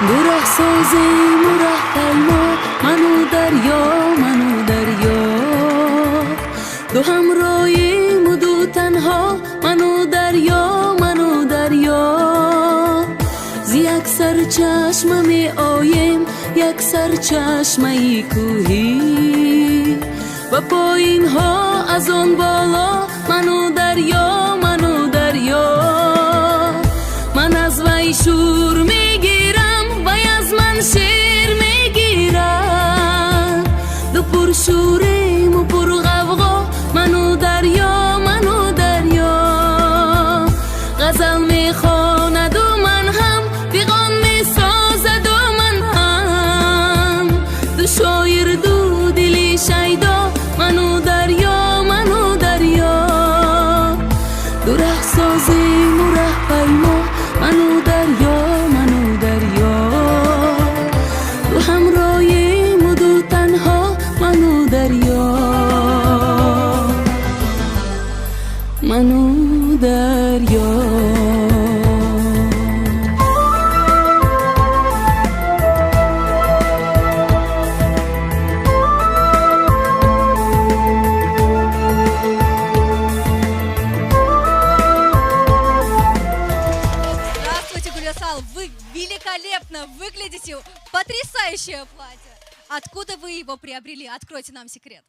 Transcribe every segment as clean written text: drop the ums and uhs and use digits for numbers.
گره سازیم و ره پیما من و دریا دو همراهیم و دو تنها من و دریا زی یک سر چشم می آیم یک سر چشمه کوهی و پایین ها از آن بالا من و دریا من از وی شور میگیرم وی از من شیر میگیرم دو پر شوریم و پر غوغا من و دریا غزل میخواند و من هم پیغام میسازد و من هم دو شاعر دو دلی شیدا من و دریا دو ره سازیم و ره پیما من و دریا دو همراهیم و دو تنها من و دریا Здравствуйте, Гулясал! Вы великолепно выглядите! Потрясающее платье! Откуда вы его приобрели? Откройте нам секрет.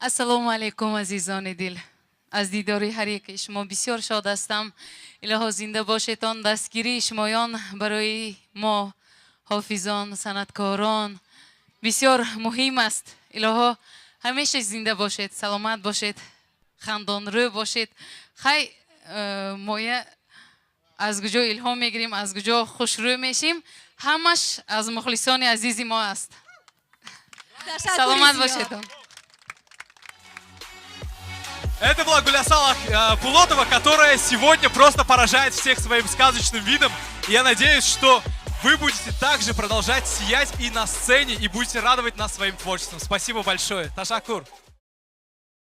السلام علیکم عزیزان دل. از دیدار هر یک شما بسیار شاد هستم. الها زنده باشتان. دستگیری شمایان برای ما حافظان صنعتکاران بسیار مهم است. الها همیشه زنده باشید، سلامت باشید، خندان رو باشید. خیلی ما از کجا الهام میگیریم، از کجا خوش رو میشیم، همش از مخلصان عزیزی ما است. سلامت باشید. Это была Гулясал Пулотова, которая сегодня просто поражает всех своим сказочным видом. И я надеюсь, что вы будете также продолжать сиять и на сцене, и будете радовать нас своим творчеством. Спасибо большое. Ташакур.